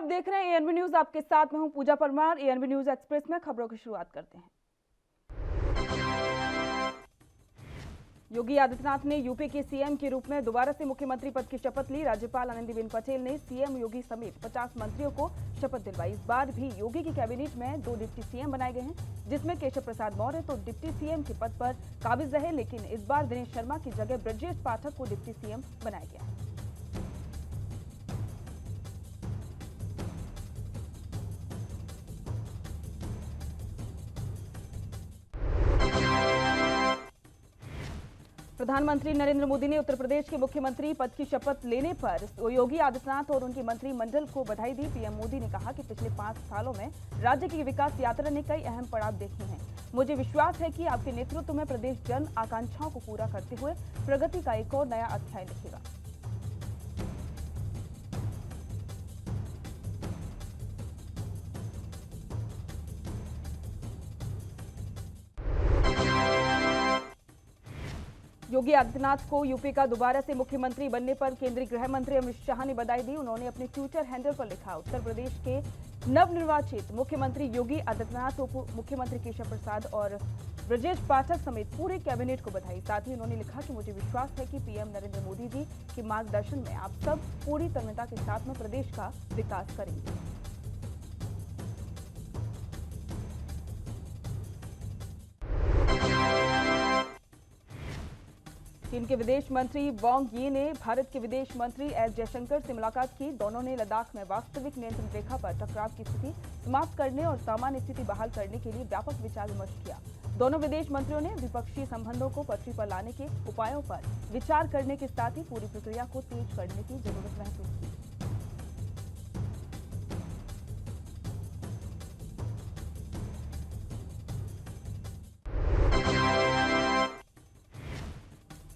आप देख रहे हैं एएनबी न्यूज। आपके साथ मैं हूं पूजा परमार। एएनबी न्यूज एक्सप्रेस में खबरों की शुरुआत करते हैं। योगी आदित्यनाथ ने यूपी के सीएम के रूप में दोबारा से मुख्यमंत्री पद की शपथ ली। राज्यपाल आनंदीबेन पटेल ने सीएम योगी समेत 50 मंत्रियों को शपथ दिलवाई। इस बार भी योगी की कैबिनेट में 2 डिप्टी सीएम बनाए गए हैं, जिसमें केशव प्रसाद मौर्य तो डिप्टी सीएम के पद पर काबिज रहे, लेकिन इस बार दिनेश शर्मा की जगह ब्रजेश पाठक को डिप्टी सीएम बनाया गया है। प्रधानमंत्री नरेंद्र मोदी ने उत्तर प्रदेश के मुख्यमंत्री पद की शपथ लेने पर योगी आदित्यनाथ और उनकी मंत्रिमंडल को बधाई दी। पीएम मोदी ने कहा कि पिछले 5 सालों में राज्य की विकास यात्रा ने कई अहम पड़ाव देखे हैं। मुझे विश्वास है कि आपके नेतृत्व में प्रदेश जन आकांक्षाओं को पूरा करते हुए प्रगति का एक और नया अध्याय लिखेगा। योगी आदित्यनाथ को यूपी का दोबारा से मुख्यमंत्री बनने पर केंद्रीय गृह मंत्री अमित शाह ने बधाई दी। उन्होंने अपने ट्विटर हैंडल पर लिखा, उत्तर प्रदेश के नवनिर्वाचित मुख्यमंत्री योगी आदित्यनाथ, उप मुख्यमंत्री केशव प्रसाद और ब्रजेश पाठक समेत पूरे कैबिनेट को बधाई। साथ ही उन्होंने लिखा कि मुझे विश्वास है कि पीएम नरेंद्र मोदी जी के मार्गदर्शन में आप सब पूरी तन्मयता के साथ में प्रदेश का विकास करेंगे। चीन के विदेश मंत्री वांग यी ने भारत के विदेश मंत्री एस जयशंकर से मुलाकात की। दोनों ने लद्दाख में वास्तविक नियंत्रण रेखा पर टकराव की स्थिति समाप्त करने और सामान्य स्थिति बहाल करने के लिए व्यापक विचार विमर्श किया। दोनों विदेश मंत्रियों ने द्विपक्षीय संबंधों को पटरी पर लाने के उपायों पर विचार करने के साथ ही पूरी प्रक्रिया को तेज करने की जरूरत महसूस की।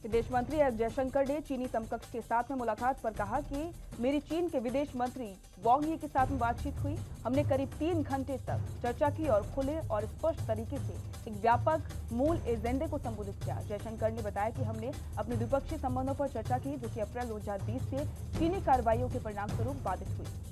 विदेश मंत्री एस जयशंकर ने चीनी समकक्ष के साथ में मुलाकात पर कहा कि मेरी चीन के विदेश मंत्री वांग यी के साथ में बातचीत हुई। हमने करीब 3 घंटे तक चर्चा की और खुले और स्पष्ट तरीके से एक व्यापक मूल एजेंडे को संबोधित किया। जयशंकर ने बताया कि हमने अपने द्विपक्षीय संबंधों पर चर्चा की, जो कि अप्रैल 2020 से चीनी कार्रवाइयों के परिणाम स्वरूप बाधित हुई।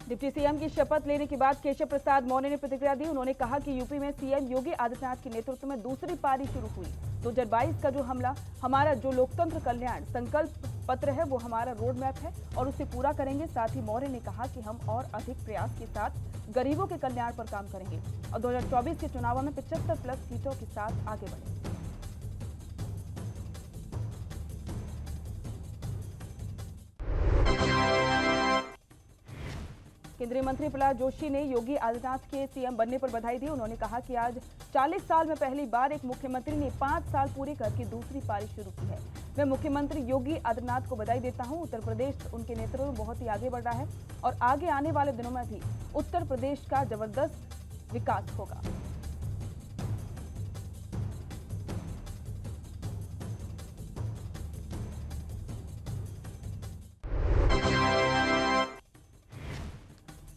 डिप्टी सीएम की शपथ लेने के बाद केशव प्रसाद मौर्य ने प्रतिक्रिया दी। उन्होंने कहा कि यूपी में सीएम योगी आदित्यनाथ के नेतृत्व में दूसरी पारी शुरू हुई। 2022 का जो हमला, हमारा जो लोकतंत्र कल्याण संकल्प पत्र है, वो हमारा रोड मैप है और उसे पूरा करेंगे। साथ ही मौर्य ने कहा कि हम और अधिक प्रयास के साथ गरीबों के कल्याण पर काम करेंगे और 2024 के चुनावों में 75+ सीटों के साथ आगे बढ़ेंगे। केंद्रीय मंत्री प्रहलाद जोशी ने योगी आदित्यनाथ के सीएम बनने पर बधाई दी। उन्होंने कहा कि आज 40 साल में पहली बार एक मुख्यमंत्री ने 5 साल पूरे करके दूसरी पारी शुरू की है। मैं मुख्यमंत्री योगी आदित्यनाथ को बधाई देता हूं। उत्तर प्रदेश उनके नेतृत्व में बहुत ही आगे बढ़ रहा है और आगे आने वाले दिनों में भी उत्तर प्रदेश का जबरदस्त विकास होगा।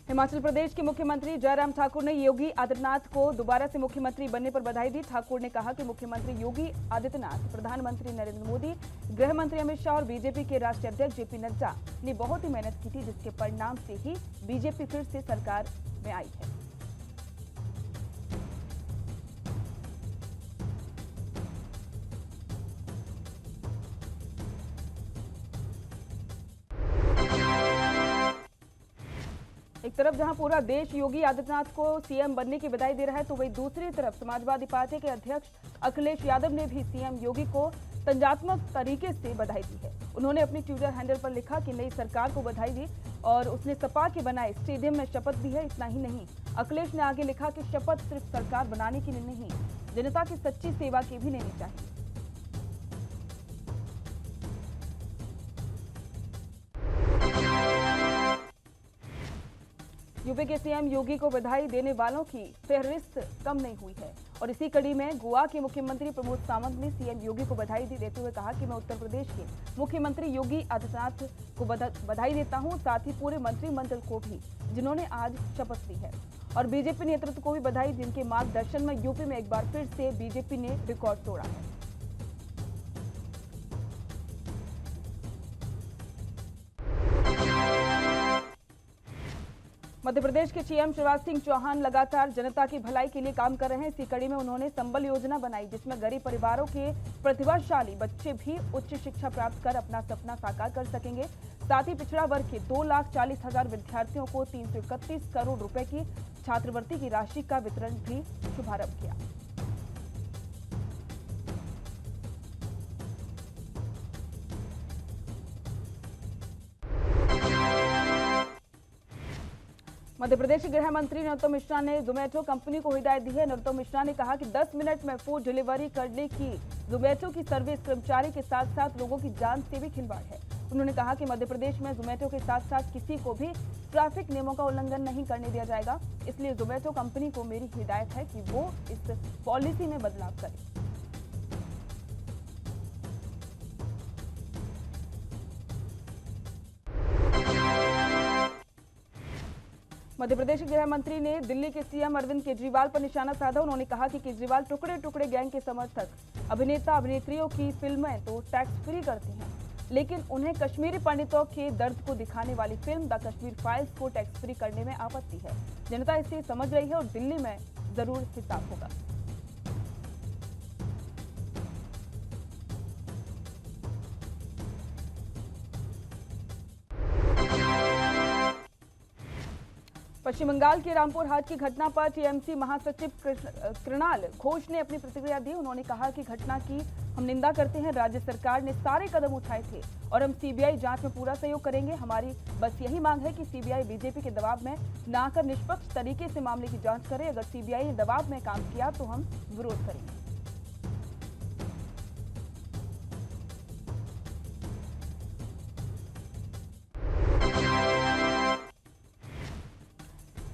हिमाचल प्रदेश के मुख्यमंत्री जयराम ठाकुर ने योगी आदित्यनाथ को दोबारा से मुख्यमंत्री बनने पर बधाई दी। ठाकुर ने कहा कि मुख्यमंत्री योगी आदित्यनाथ, प्रधानमंत्री नरेंद्र मोदी, गृह मंत्री अमित शाह और बीजेपी के राष्ट्रीय अध्यक्ष जेपी नड्डा ने बहुत ही मेहनत की थी, जिसके परिणाम से ही बीजेपी फिर से सरकार में आई है। एक तरफ जहां पूरा देश योगी आदित्यनाथ को सीएम बनने की बधाई दे रहा है, तो वहीं दूसरी तरफ समाजवादी पार्टी के अध्यक्ष अखिलेश यादव ने भी सीएम योगी को तंजात्मक तरीके से बधाई दी है। उन्होंने अपनी ट्विटर हैंडल पर लिखा कि नई सरकार को बधाई दी और उसने सपा के बनाए स्टेडियम में शपथ दी है। इतना ही नहीं, अखिलेश ने आगे लिखा कि शपथ सिर्फ सरकार बनाने की नहीं, जनता की सच्ची सेवा की भी लेनी चाहिए। यूपी के सीएम योगी को बधाई देने वालों की फहरिस्त कम नहीं हुई है और इसी कड़ी में गोवा के मुख्यमंत्री प्रमोद सावंत ने सीएम योगी को बधाई देते हुए कहा कि मैं उत्तर प्रदेश के मुख्यमंत्री योगी आदित्यनाथ को बधाई देता हूं, साथ ही पूरे मंत्रिमंडल को भी, जिन्होंने आज शपथ ली है। और बीजेपी नेतृत्व को भी बधाई, जिनके मार्गदर्शन में यूपी में एक बार फिर से बीजेपी ने रिकॉर्ड तोड़ा है। मध्य प्रदेश के सीएम शिवराज सिंह चौहान लगातार जनता की भलाई के लिए काम कर रहे हैं। इसी कड़ी में उन्होंने संबल योजना बनाई, जिसमें गरीब परिवारों के प्रतिभाशाली बच्चे भी उच्च शिक्षा प्राप्त कर अपना सपना साकार कर सकेंगे। साथ ही पिछड़ा वर्ग के 2,40,000 विद्यार्थियों को 331 करोड़ रुपए की छात्रवृत्ति की राशि का वितरण भी शुभारंभ किया। मध्य प्रदेश के गृह मंत्री नरोत्तम मिश्रा ने जोमेटो कंपनी को हिदायत दी है। नरोत्तम मिश्रा ने कहा कि 10 मिनट में फूड डिलीवरी करने की जोमेटो की सर्विस कर्मचारी के साथ साथ लोगों की जान से भी खिलवाड़ है। उन्होंने कहा कि मध्य प्रदेश में जोमेटो के साथ साथ किसी को भी ट्रैफिक नियमों का उल्लंघन नहीं करने दिया जाएगा। इसलिए जोमेटो कंपनी को मेरी हिदायत है कि वो इस पॉलिसी में बदलाव करे। मध्य प्रदेश के गृह मंत्री ने दिल्ली के सीएम अरविंद केजरीवाल पर निशाना साधा। उन्होंने कहा कि केजरीवाल टुकड़े टुकड़े गैंग के समर्थक अभिनेता अभिनेत्रियों की फिल्में तो टैक्स फ्री करते हैं, लेकिन उन्हें कश्मीरी पंडितों के दर्द को दिखाने वाली फिल्म द कश्मीर फाइल्स को टैक्स फ्री करने में आपत्ति है। जनता इसे समझ रही है और दिल्ली में जरूर हिसाब होगा। पश्चिम बंगाल के रामपुर हाट की घटना पर टीएमसी महासचिव कृणाल घोष ने अपनी प्रतिक्रिया दी। उन्होंने कहा कि घटना की हम निंदा करते हैं। राज्य सरकार ने सारे कदम उठाए थे और हम सीबीआई जांच में पूरा सहयोग करेंगे। हमारी बस यही मांग है कि सीबीआई बीजेपी के दबाव में न आकर निष्पक्ष तरीके से मामले की जांच करे। अगर सीबीआई ने दबाव में काम किया तो हम विरोध करेंगे।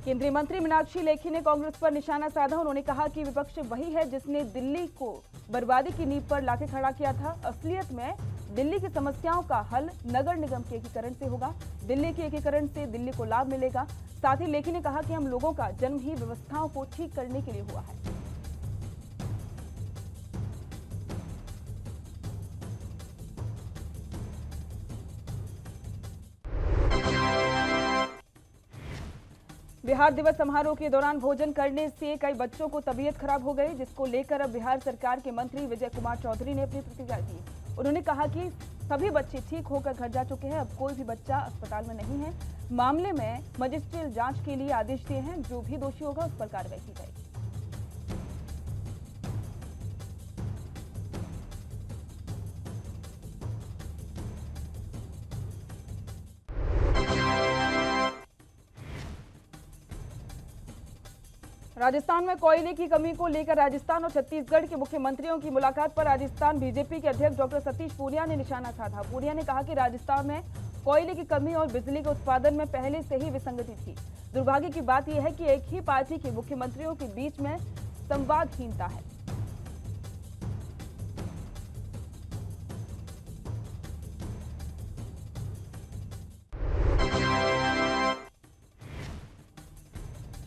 केंद्रीय मंत्री मीनाक्षी लेखी ने कांग्रेस पर निशाना साधा। उन्होंने कहा कि विपक्ष वही है जिसने दिल्ली को बर्बादी की नींव पर लाके खड़ा किया था। असलियत में दिल्ली की समस्याओं का हल नगर निगम के एकीकरण से होगा। दिल्ली के एकीकरण से दिल्ली को लाभ मिलेगा। साथ ही लेखी ने कहा कि हम लोगों का जन्म ही व्यवस्थाओं को ठीक करने के लिए हुआ है। बिहार दिवस समारोह के दौरान भोजन करने से कई बच्चों को तबीयत खराब हो गई, जिसको लेकर अब बिहार सरकार के मंत्री विजय कुमार चौधरी ने अपनी प्रतिक्रिया दी। उन्होंने कहा कि सभी बच्चे ठीक होकर घर जा चुके हैं। अब कोई भी बच्चा अस्पताल में नहीं है। मामले में मजिस्ट्रियल जांच के लिए आदेश दिए हैं। जो भी दोषी होगा उस पर कार्रवाई की जाएगी। राजस्थान में कोयले की कमी को लेकर राजस्थान और छत्तीसगढ़ के मुख्यमंत्रियों की मुलाकात पर राजस्थान बीजेपी के अध्यक्ष डॉक्टर सतीश पूनिया ने निशाना साधा। पूनिया ने कहा कि राजस्थान में कोयले की कमी और बिजली के उत्पादन में पहले से ही विसंगति थी। दुर्भाग्य की बात यह है कि एक ही पार्टी के मुख्यमंत्रियों के बीच में संवादहीनता है।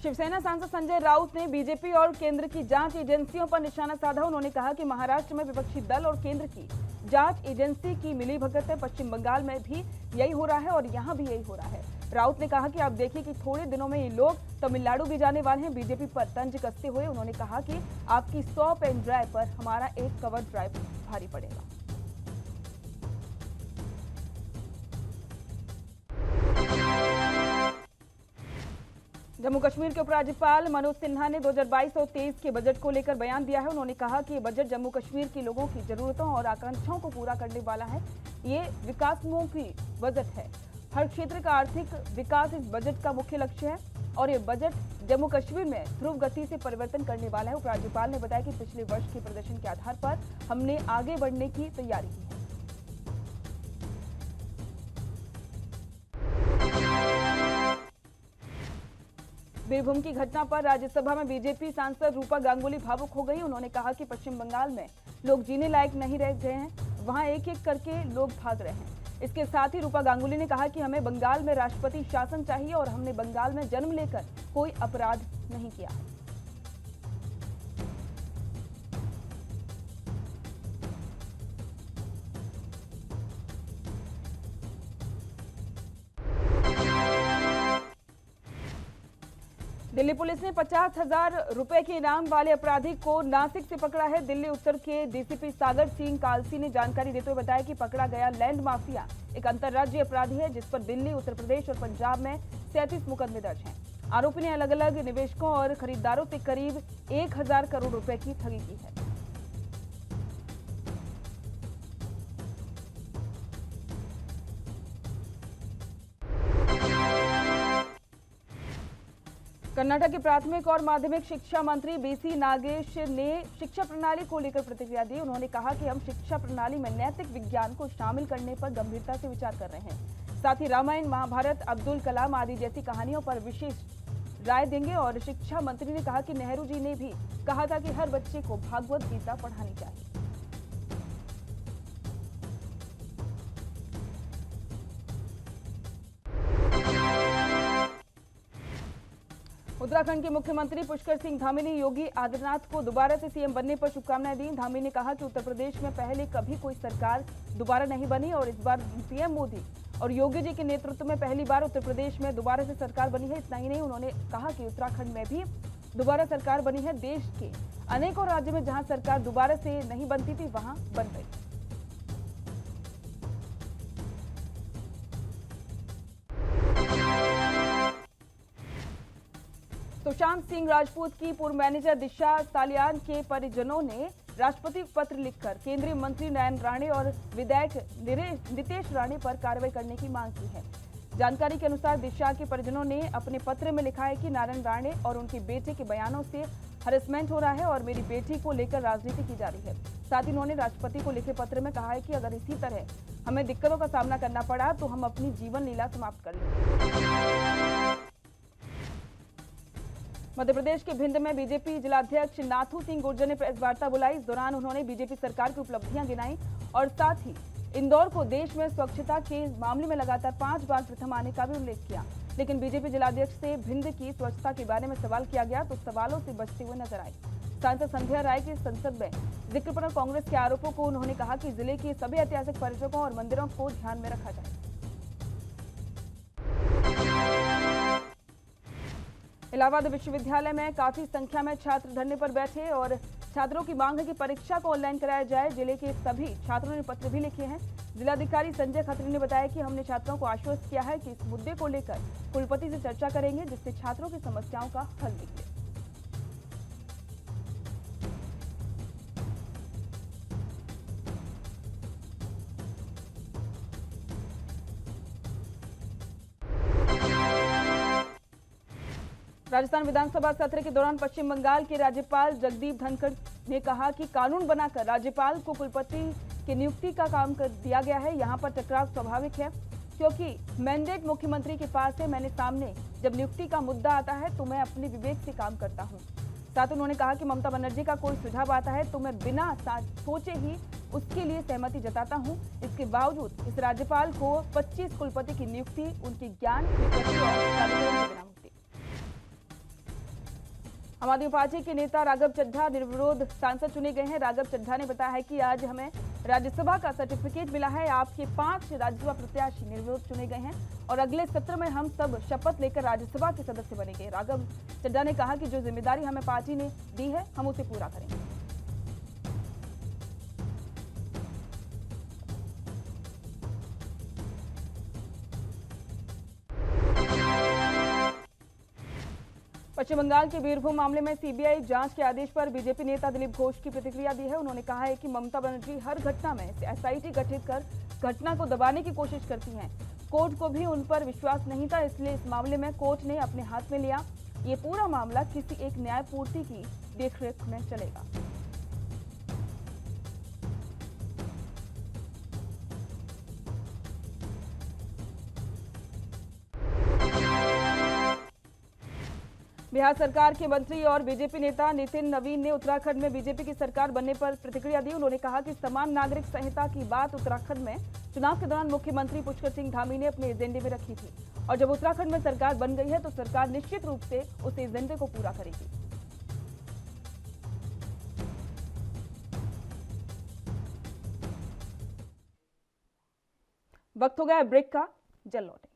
शिवसेना सांसद संजय राउत ने बीजेपी और केंद्र की जांच एजेंसियों पर निशाना साधा। उन्होंने कहा कि महाराष्ट्र में विपक्षी दल और केंद्र की जांच एजेंसी की मिलीभगत है। पश्चिम बंगाल में भी यही हो रहा है और यहां भी यही हो रहा है। राउत ने कहा कि आप देखिए कि थोड़े दिनों में ये लोग तमिलनाडु भी जाने वाले हैं। बीजेपी पर तंज कसते हुए उन्होंने कहा कि आपकी 100 पेन ड्राइव पर हमारा एक कवर ड्राइव भारी पड़ेगा। जम्मू कश्मीर के उपराज्यपाल मनोज सिन्हा ने 2022 और 23 के बजट को लेकर बयान दिया है। उन्होंने कहा कि ये बजट जम्मू कश्मीर के लोगों की जरूरतों और आकांक्षाओं को पूरा करने वाला है। ये विकासोन्मुखी बजट है। हर क्षेत्र का आर्थिक विकास इस बजट का मुख्य लक्ष्य है और ये बजट जम्मू कश्मीर में ध्रुव गति से परिवर्तन करने वाला है। उपराज्यपाल ने बताया कि पिछले वर्ष के प्रदर्शन के आधार पर हमने आगे बढ़ने की तैयारी की है। बीरभूम की घटना पर राज्यसभा में बीजेपी सांसद रूपा गांगुली भावुक हो गई। उन्होंने कहा कि पश्चिम बंगाल में लोग जीने लायक नहीं रह गए हैं, वहां एक एक करके लोग भाग रहे हैं। इसके साथ ही रूपा गांगुली ने कहा कि हमें बंगाल में राष्ट्रपति शासन चाहिए और हमने बंगाल में जन्म लेकर कोई अपराध नहीं किया है। दिल्ली पुलिस ने 50,000 रुपए के इनाम वाले अपराधी को नासिक से पकड़ा है। दिल्ली उत्तर के डीसीपी सागर सिंह कालसी ने जानकारी देते हुए बताया कि पकड़ा गया लैंड माफिया एक अंतर्राज्यीय अपराधी है, जिस पर दिल्ली, उत्तर प्रदेश और पंजाब में 37 मुकदमे दर्ज हैं। आरोपी ने अलग अलग निवेशकों और खरीदारों से करीब 1,000 करोड़ रुपए की ठगी की है। कर्नाटक के प्राथमिक और माध्यमिक शिक्षा मंत्री बीसी नागेश ने शिक्षा प्रणाली को लेकर प्रतिक्रिया दी। उन्होंने कहा कि हम शिक्षा प्रणाली में नैतिक विज्ञान को शामिल करने पर गंभीरता से विचार कर रहे हैं। साथ ही रामायण, महाभारत, अब्दुल कलाम आदि जैसी कहानियों पर विशेष राय देंगे। और शिक्षा मंत्री ने कहा कि नेहरू जी ने भी कहा था कि हर बच्चे को भागवत गीता पढ़ानी चाहिए। उत्तराखंड के मुख्यमंत्री पुष्कर सिंह धामी ने योगी आदित्यनाथ को दोबारा से सीएम बनने पर शुभकामनाएं दी। धामी ने कहा कि उत्तर प्रदेश में पहले कभी कोई सरकार दोबारा नहीं बनी और इस बार पीएम मोदी और योगी जी के नेतृत्व में पहली बार उत्तर प्रदेश में दोबारा से सरकार बनी है। इतना ही नहीं, उन्होंने कहा कि उत्तराखंड में भी दोबारा सरकार बनी है। देश के अनेकों राज्यों में जहां सरकार दोबारा से नहीं बनती थी, वहां बन गई। सुशांत सिंह राजपूत की पूर्व मैनेजर दिशा सालियान के परिजनों ने राष्ट्रपति को पत्र लिखकर केंद्रीय मंत्री नारायण राणे और विधायक नितेश राणे पर कार्रवाई करने की मांग की है। जानकारी के अनुसार दिशा के परिजनों ने अपने पत्र में लिखा है कि नारायण राणे और उनके बेटे के बयानों से हरेसमेंट हो रहा है और मेरी बेटी को लेकर राजनीति की जा रही है। साथ ही उन्होंने राष्ट्रपति को लिखे पत्र में कहा है कि अगर इसी तरह हमें दिक्कतों का सामना करना पड़ा तो हम अपनी जीवन लीला समाप्त कर लेंगे। मध्य प्रदेश के भिंड में बीजेपी जिलाध्यक्ष नाथू सिंह गुर्जर ने प्रेस वार्ता बुलाई। इस दौरान उन्होंने बीजेपी सरकार की उपलब्धियां गिनाई और साथ ही इंदौर को देश में स्वच्छता के मामले में लगातार 5 बार प्रथम आने का भी उल्लेख किया। लेकिन बीजेपी जिलाध्यक्ष से भिंड की स्वच्छता के बारे में सवाल किया गया तो सवालों से बचते हुए नजर आई। सांसद संध्या राय के संसद में जिक्र पर कांग्रेस के आरोपों को उन्होंने कहा कि जिले के सभी ऐतिहासिक पर्यटकों और मंदिरों को ध्यान में रखा जाए। इलाहाबाद विश्वविद्यालय में काफी संख्या में छात्र धरने पर बैठे और छात्रों की मांग है कि परीक्षा को ऑनलाइन कराया जाए। जिले के सभी छात्रों ने पत्र भी लिखे हैं। जिलाधिकारी संजय खत्री ने बताया कि हमने छात्रों को आश्वस्त किया है कि इस मुद्दे को लेकर कुलपति से चर्चा करेंगे, जिससे छात्रों की समस्याओं का हल निकले। राजस्थान विधानसभा सत्र के दौरान पश्चिम बंगाल के राज्यपाल जगदीप धनखड़ ने कहा कि कानून बनाकर राज्यपाल को कुलपति की नियुक्ति का काम कर दिया गया है। यहां पर टकराव स्वाभाविक है क्योंकि मैंडेट मुख्यमंत्री के पास है। मैंने सामने जब नियुक्ति का मुद्दा आता है तो मैं अपने विवेक से काम करता हूं। साथ उन्होंने कहा कि ममता बनर्जी का कोई सुझाव आता है तो मैं बिना सोचे ही उसके लिए सहमति जताता हूं। इसके बावजूद इस राज्यपाल को 25 कुलपति की नियुक्ति उनकी ज्ञान और आम आदमी पार्टी के नेता राघव चड्ढा निर्विरोध सांसद चुने गए हैं। राघव चड्ढा ने बताया है कि आज हमें राज्यसभा का सर्टिफिकेट मिला है। आपके 5 राज्यसभा प्रत्याशी निर्विरोध चुने गए हैं और अगले सत्र में हम सब शपथ लेकर राज्यसभा के सदस्य बनेंगे। राघव चड्ढा ने कहा कि जो जिम्मेदारी हमें पार्टी ने दी है हम उसे पूरा करेंगे। पश्चिम बंगाल के बीरभूम मामले में सीबीआई जांच के आदेश पर बीजेपी नेता दिलीप घोष की प्रतिक्रिया दी है। उन्होंने कहा है कि ममता बनर्जी हर घटना में एसआईटी गठित कर घटना को दबाने की कोशिश करती हैं। कोर्ट को भी उन पर विश्वास नहीं था, इसलिए इस मामले में कोर्ट ने अपने हाथ में लिया। ये पूरा मामला किसी एक न्यायपूर्ति की देखरेख में चलेगा। बिहार सरकार के मंत्री और बीजेपी नेता नितिन नवीन ने उत्तराखंड में बीजेपी की सरकार बनने पर प्रतिक्रिया दी। उन्होंने कहा कि समान नागरिक संहिता की बात उत्तराखंड में चुनाव के दौरान मुख्यमंत्री पुष्कर सिंह धामी ने अपने एजेंडे में रखी थी और जब उत्तराखंड में सरकार बन गई है तो सरकार निश्चित रूप से उस एजेंडे को पूरा करेगी। वक्त हो गया है ब्रेक का, जल्द लौटें।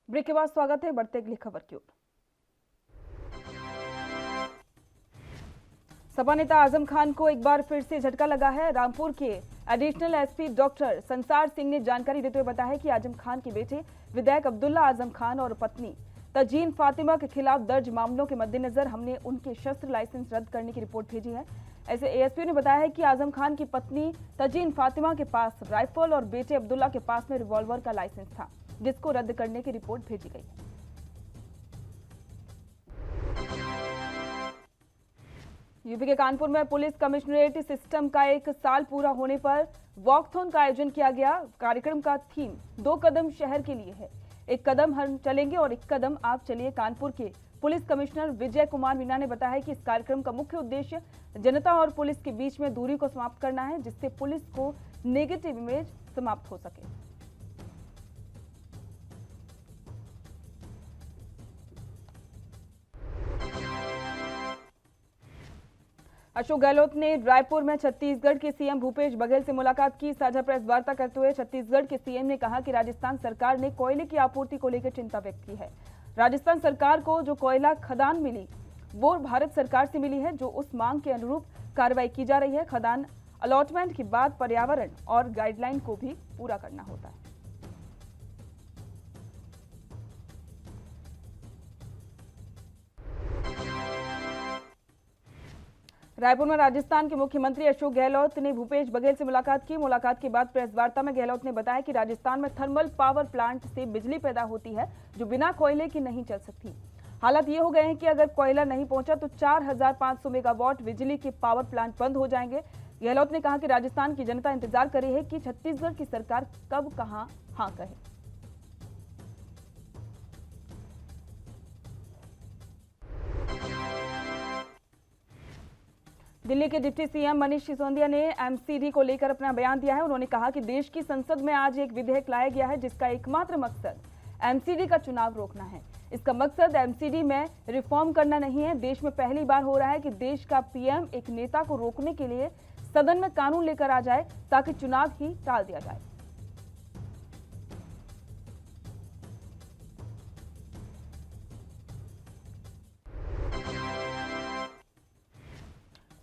ब्रेक के बाद स्वागत है, बढ़ते अगली खबर की ओर। सपा नेता आजम खान को एक बार फिर से झटका लगा है। रामपुर के एडिशनल एसपी डॉक्टर संसार सिंह ने जानकारी देते हुए बताया कि आजम खान के बेटे विधायक अब्दुल्ला आजम खान और पत्नी तजीन फातिमा के खिलाफ दर्ज मामलों के मद्देनजर हमने उनके शस्त्र लाइसेंस रद्द करने की रिपोर्ट भेजी है। ऐसे एएसपी ने बताया है कि आजम खान की पत्नी तजीन फातिमा के पास राइफल और बेटे अब्दुल्ला के पास में रिवॉल्वर का लाइसेंस था, जिसको रद्द करने की रिपोर्ट भेजी गई है। यूपी के कानपुर में पुलिस कमिश्नरेट सिस्टम का 1 साल पूरा होने पर वॉकथॉन का आयोजन किया गया। कार्यक्रम का थीम 2 कदम शहर के लिए है, 1 कदम हम चलेंगे और 1 कदम आप चलिए। कानपुर के पुलिस कमिश्नर विजय कुमार मीना ने बताया कि इस कार्यक्रम का मुख्य उद्देश्य जनता और पुलिस के बीच में दूरी को समाप्त करना है, जिससे पुलिस को नेगेटिव इमेज समाप्त हो सके। अशोक गहलोत ने रायपुर में छत्तीसगढ़ के सीएम भूपेश बघेल से मुलाकात की। साझा प्रेस वार्ता करते हुए छत्तीसगढ़ के सीएम ने कहा कि राजस्थान सरकार ने कोयले की आपूर्ति को लेकर चिंता व्यक्त की है। राजस्थान सरकार को जो कोयला खदान मिली वो भारत सरकार से मिली है, जो उस मांग के अनुरूप कार्रवाई की जा रही है। खदान अलॉटमेंट के बाद पर्यावरण और गाइडलाइन को भी पूरा करना होता है। रायपुर में राजस्थान के मुख्यमंत्री अशोक गहलोत ने भूपेश बघेल से मुलाकात की। मुलाकात के बाद प्रेस वार्ता में गहलोत ने बताया कि राजस्थान में थर्मल पावर प्लांट से बिजली पैदा होती है, जो बिना कोयले की नहीं चल सकती। हालात ये हो गए हैं कि अगर कोयला नहीं पहुंचा तो 4500 मेगावाट बिजली के पावर प्लांट बंद हो जाएंगे। गहलोत ने कहा कि राजस्थान की जनता इंतजार कर रही है कि छत्तीसगढ़ की सरकार कब कहां हां कहे। दिल्ली के डिप्टी सीएम मनीष सिसोदिया ने एमसीडी को लेकर अपना बयान दिया है। उन्होंने कहा कि देश की संसद में आज एक विधेयक लाया गया है, जिसका एकमात्र मकसद एमसीडी का चुनाव रोकना है। इसका मकसद एमसीडी में रिफॉर्म करना नहीं है। देश में पहली बार हो रहा है कि देश का पीएम एक नेता को रोकने के लिए सदन में कानून लेकर आ जाए ताकि चुनाव ही टाल दिया जाए।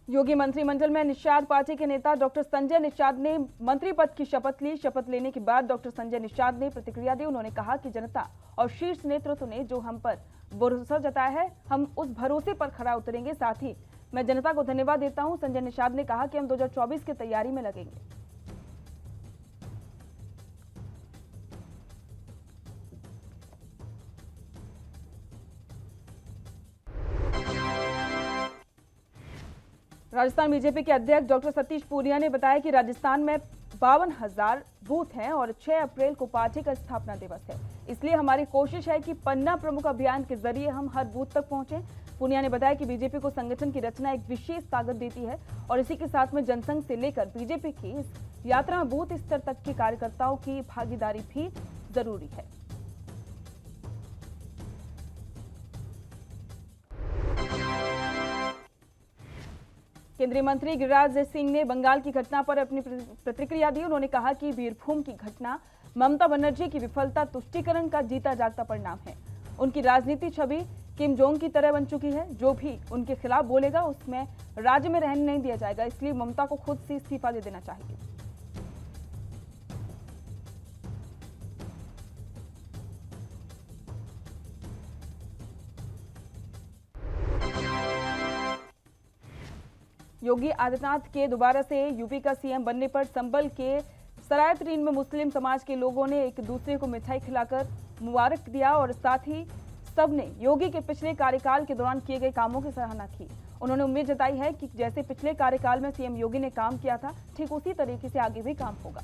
योगी मंत्रिमंडल में निषाद पार्टी के नेता डॉक्टर संजय निषाद ने मंत्री पद की शपथ ली। शपथ लेने के बाद डॉक्टर संजय निषाद ने प्रतिक्रिया दी। उन्होंने कहा कि जनता और शीर्ष नेतृत्व ने जो हम पर भरोसा जताया है, हम उस भरोसे पर खरा उतरेंगे। साथ ही मैं जनता को धन्यवाद देता हूं। संजय निषाद ने कहा कि हम 2024 की तैयारी में लगेंगे। राजस्थान बीजेपी के अध्यक्ष डॉक्टर सतीश पूनिया ने बताया कि राजस्थान में 52,000 बूथ हैं और 6 अप्रैल को पार्टी का स्थापना दिवस है। इसलिए हमारी कोशिश है कि पन्ना प्रमुख अभियान के जरिए हम हर बूथ तक पहुंचे। पूनिया ने बताया कि बीजेपी को संगठन की रचना एक विशेष ताकत देती है और इसी के साथ में जनसंघ से लेकर बीजेपी की इस यात्रा में बूथ स्तर तक के कार्यकर्ताओं की भागीदारी भी जरूरी है। केंद्रीय मंत्री गिरिराज सिंह ने बंगाल की घटना पर अपनी प्रतिक्रिया दी। उन्होंने कहा कि बीरभूम की घटना ममता बनर्जी की विफलता तुष्टीकरण का जीता जागता परिणाम है। उनकी राजनीति छवि किम जोंग की तरह बन चुकी है। जो भी उनके खिलाफ बोलेगा उसमें राज्य में रहने नहीं दिया जाएगा। इसलिए ममता को खुद से इस्तीफा दे देना चाहिए। योगी आदित्यनाथ के दोबारा से यूपी का सीएम बनने पर संभल के सरायतरीन में मुस्लिम समाज के लोगों ने एक दूसरे को मिठाई खिलाकर मुबारक दिया और साथ ही सबने योगी के पिछले कार्यकाल के दौरान किए गए कामों की सराहना की। उन्होंने उम्मीद जताई है कि जैसे पिछले कार्यकाल में सीएम योगी ने काम किया था, ठीक उसी तरीके से आगे भी काम होगा।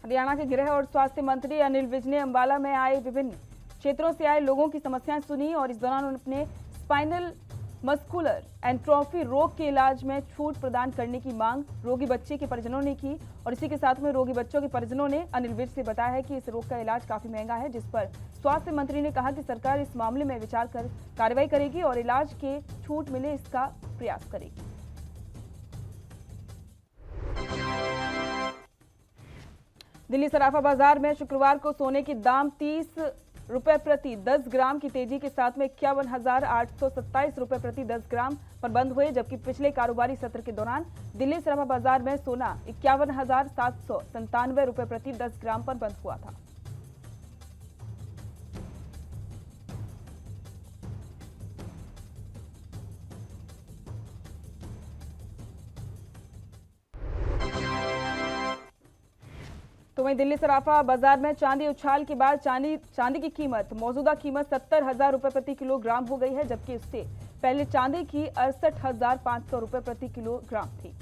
हरियाणा के गृह और स्वास्थ्य मंत्री अनिल विज ने अंबाला में आए विभिन्न क्षेत्रों से आए लोगों की समस्याएं सुनी और इस दौरान उन्होंने स्पाइनल मस्कुलर एंट्रोफी रोग के इलाज में छूट प्रदान करने की मांग रोगी बच्चे के परिजनों ने की और इसी के साथ में रोगी बच्चों के परिजनों ने अनिल विज से बताया है कि इस रोग का इलाज काफी महंगा है, जिस पर स्वास्थ्य मंत्री ने कहा कि सरकार इस मामले में विचार कर कार्रवाई करेगी और इलाज के छूट मिले इसका प्रयास करेगी। दिल्ली सराफा बाजार में शुक्रवार को सोने के दाम 30 रुपए प्रति 10 ग्राम की तेजी के साथ में 51,827 रुपए प्रति 10 ग्राम पर बंद हुए, जबकि पिछले कारोबारी सत्र के दौरान दिल्ली सराफा बाजार में सोना 51,797 रुपए प्रति 10 ग्राम पर बंद हुआ था। तो वहीं दिल्ली सराफा बाजार में चांदी उछाल के बाद चांदी की कीमत मौजूदा कीमत 70,000 रुपए प्रति किलोग्राम हो गई है, जबकि इससे पहले चांदी की 68,500 रुपए प्रति किलोग्राम थी।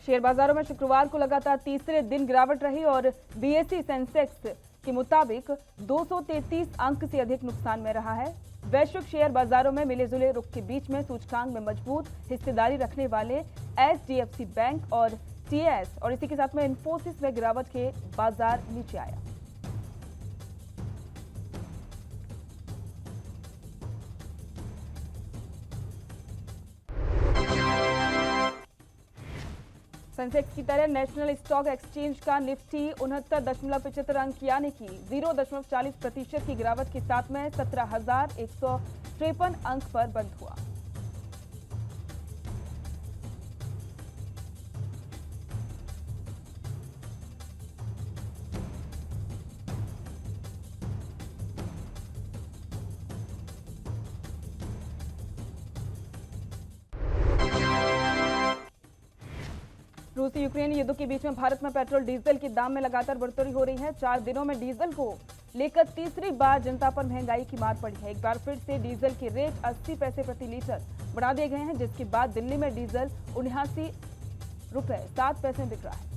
शेयर बाजारों में शुक्रवार को लगातार तीसरे दिन गिरावट रही और बीएसई सेंसेक्स के मुताबिक 233 अंक से अधिक नुकसान में रहा है। वैश्विक शेयर बाजारों में मिले जुले रुख के बीच में सूचकांक में मजबूत हिस्सेदारी रखने वाले एचडीएफसी बैंक और टीएस और इसी के साथ में इंफोसिस में गिरावट के बाजार नीचे आया। सेंसेक्स की तरह नेशनल स्टॉक एक्सचेंज का निफ्टी 69.75 अंक यानी कि 0.40% की गिरावट के साथ में 17,153 अंक पर बंद हुआ। रूसी यूक्रेन युद्ध के बीच में भारत में पेट्रोल डीजल के दाम में लगातार बढ़ोतरी हो रही है। 4 दिनों में डीजल को लेकर तीसरी बार जनता पर महंगाई की मार पड़ी है। एक बार फिर से डीजल के रेट 80 पैसे प्रति लीटर बढ़ा दिए गए हैं, जिसके बाद दिल्ली में डीजल 79 रुपए 7 पैसे में बिक रहा है।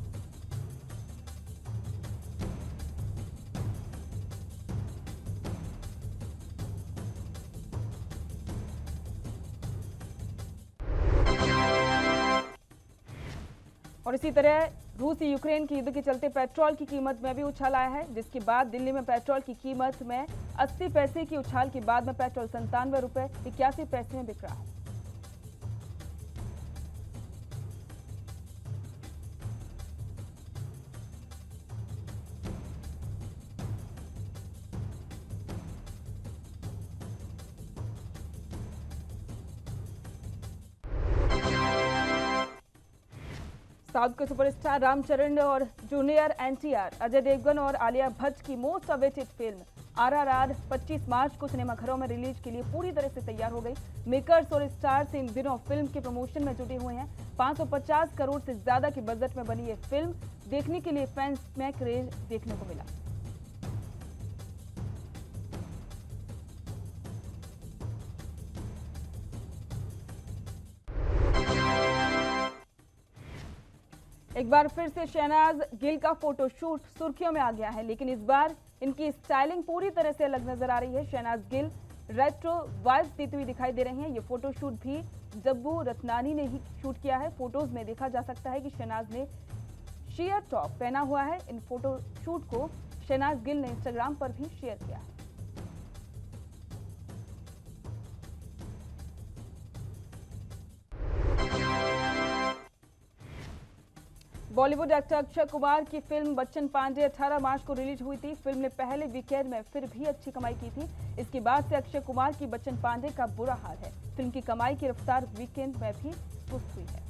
और इसी तरह रूस यूक्रेन के युद्ध के चलते पेट्रोल की कीमत में भी उछाल आया है, जिसके बाद दिल्ली में पेट्रोल की कीमत में 80 पैसे की उछाल के बाद में पेट्रोल 97 रुपए 81 पैसे में बिक रहा है। साउथ के सुपरस्टार रामचरण और जूनियर एनटीआर अजय देवगन और आलिया भट्ट की मोस्ट अवेटेड फिल्म आरआरआर 25 मार्च को सिनेमाघरों में रिलीज के लिए पूरी तरह से तैयार हो गई। मेकर्स और स्टार्स इन दिनों फिल्म के प्रमोशन में जुटे हुए हैं। 550 करोड़ से ज्यादा के बजट में बनी ये फिल्म देखने के लिए फैंस में क्रेज देखने को मिला। एक बार फिर से शहनाज गिल का फोटोशूट सुर्खियों में आ गया है, लेकिन इस बार इनकी स्टाइलिंग पूरी तरह से अलग नजर आ रही है। शहनाज गिल रेट्रो वाइब्स देती हुई दिखाई दे रही हैं। ये फोटोशूट भी जब्बू रत्नानी ने ही शूट किया है। फोटोज में देखा जा सकता है कि शहनाज ने शेयर टॉप पहना हुआ है। इन फोटोशूट को शहनाज गिल ने इंस्टाग्राम पर भी शेयर किया है। बॉलीवुड एक्टर अक्षय कुमार की फिल्म बच्चन पांडे 18 मार्च को रिलीज हुई थी। फिल्म ने पहले वीकेंड में फिर भी अच्छी कमाई की थी। इसके बाद से अक्षय कुमार की बच्चन पांडे का बुरा हाल है। फिल्म की कमाई की रफ्तार वीकेंड में भी सुस्त हुई है।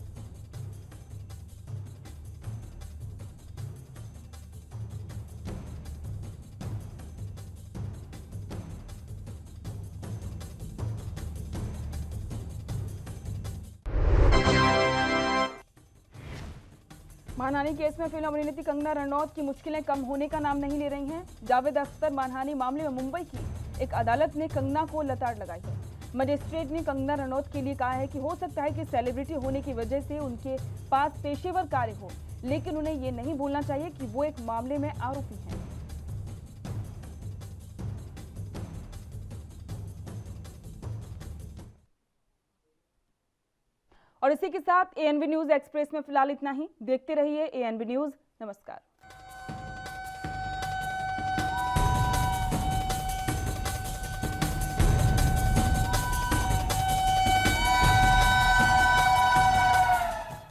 मानहानि केस में फिल्म अभिनेत्री कंगना रनौत की मुश्किलें कम होने का नाम नहीं ले रही हैं। जावेद अख्तर मानहानि मामले में मुंबई की एक अदालत ने कंगना को लताड़ लगाई है। मजिस्ट्रेट ने कंगना रनौत के लिए कहा है कि हो सकता है कि सेलिब्रिटी होने की वजह से उनके पास पेशेवर कार्य हो, लेकिन उन्हें ये नहीं भूलना चाहिए कि वो एक मामले में आरोपी हैं। और इसी के साथ एएनबी न्यूज एक्सप्रेस में फिलहाल इतना ही। देखते रहिए एएनबी न्यूज। नमस्कार।